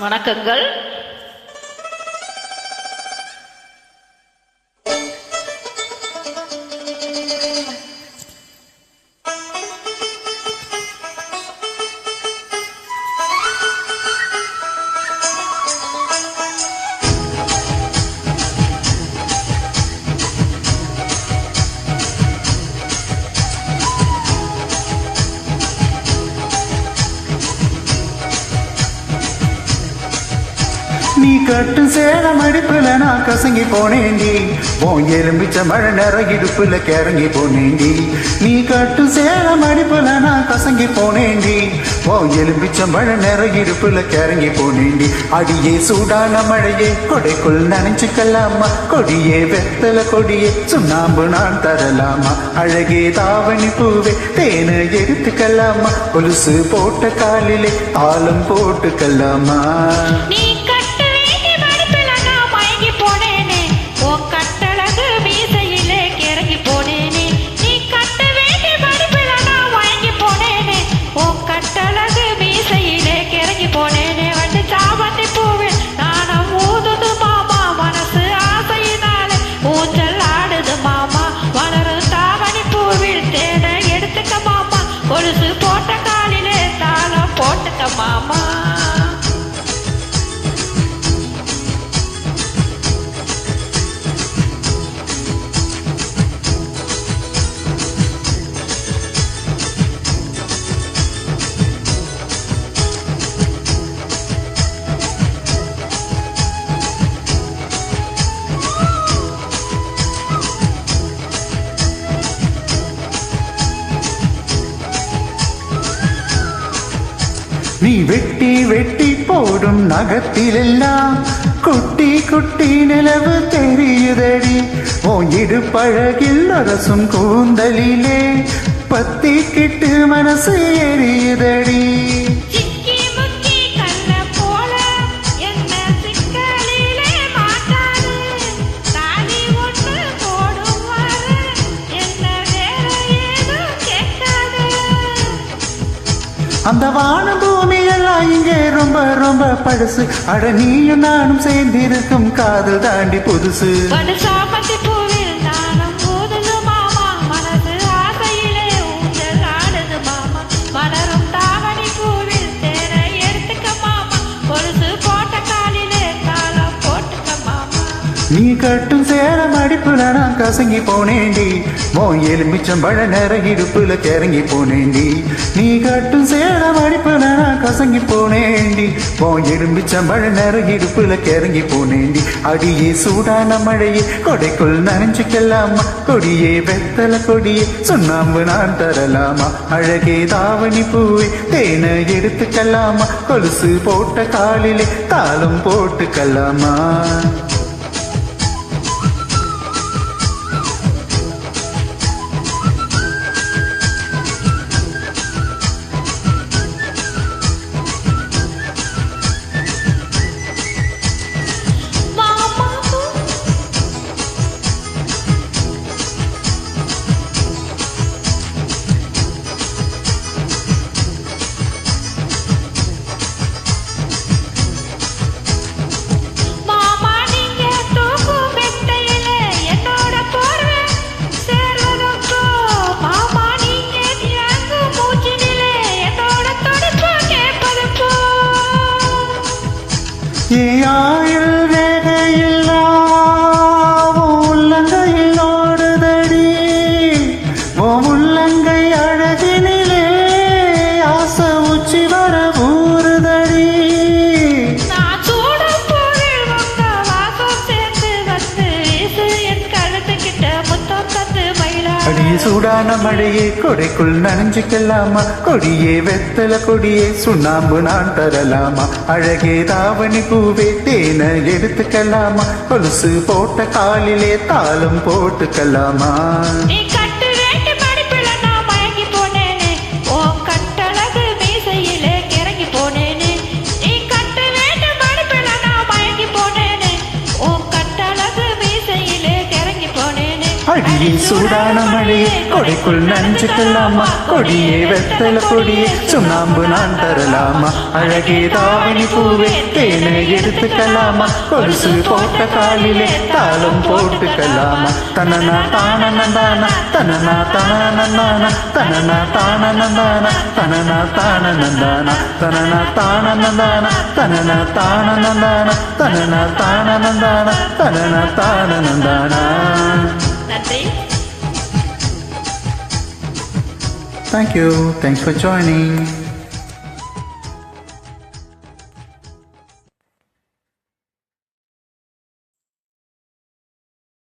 வணக்கங்கள். நீ கட்டு சேலம் அடிப்புல நான் கசங்கி போனேண்டி, உன் எலும்பிச்ச மழை நேர இடுப்புல கிறங்கி போனேண்டி. நீ கட்டு சேலம் அடிப்புல நான் கசங்கி போனேண்டி, உன் எலும்பிச்ச மழை நேர இடுப்புல கிறங்கி போனேண்டி. அடியே சூடான மழையே கொடைக்குள் நினைச்சுக்கலாமா, கொடியே வெத்தல கொடியே சுண்ணாம்பு நான் தரலாமா. அழகே தாவணி பூவே தேனை எடுத்துக்கலாமா, கொலுசு போட்ட காலிலே தாளம் போட்டுக்கலாமா. கொலுசு போட்ட காலிலே தாளம் போட்டுக்க மாமா. நீ வெட்டி வெட்டி போடும் நகத்திலெல்லாம் குட்டி குட்டி நிலவு தெரியுதடி, உன் இடுப்பழகில் அரசும் கூந்தலிலே பத்தி கிட்டு மனசு எரியுதடி. அந்த வான பூமி எல்லாம் இங்கே ரொம்ப ரொம்ப பழசு, அட நீயும் நானும் சேர்ந்திருக்கும் காதல் தாண்டி புதுசு. நீ கட்டும் சேலம் அடிப்புல நான் கசங்கி போனேண்டி, உன் எலுமிச்சம் பழ நேர இடுப்புல கிறங்கி போனேண்டி. நீ கட்டும் சேலம் அடிப்புல நான் கசங்கி போனேண்டி, உன் எலுமிச்சம் பழ நேர இடுப்புல கிறங்கி போனேண்டி. அடியே சூடான மழையே கொடைக்குள் நனைஞ்சுக்கலாமா, கொடியே வெத்தல கொடியே சுண்ணாம்பு நான் தரலாமா. அழகே தாவணி பூவே தேனை எடுத்துக்கலாமா, கொலுசு போட்ட காலிலே தாளம் போட்டுக்கலாமா. ஆயுள் வேகையெல்லாம் உள்ளங்கையில் ஓடுதடி, உள்ளங்கை அழகினிலே ஆசை உச்சி வர ஊறுதடி. அடியே சூடான மழையே கொடைக்குள் நனைஞ்சுக்கலாமா, கொடியே வெத்தல கொடியே சுண்ணாம்பு நான் தரலாமா. அழகே தாவணி பூவே தேனை எடுத்துக்கலாமா, கொலுசு போட்ட காலிலே தாளம் போட்டுக்கலாமா. அடியே சூடான மழையே கொடைக்குள் நனைஞ்சுக்கலாமா கொடியே வெத்தல கொடியே சுண்ணாம்பு நான் தரலாமா அழகே தாவணி பூவே தேனை எடுத்துக்கலாமா கொலுசு போட்ட காலிலே தாளம் போட்டுக்கலாமா தனனா தானனந்தானா தனனா தானனந்தானா தனனா தானனந்தானா தனனா தானனந்தானா தனனா தானனந்தானா தனனா தானனந்தானா தனனா தானனந்தானா தனனா தானனந்தானா. நன்றி. Thank you. Thanks for joining.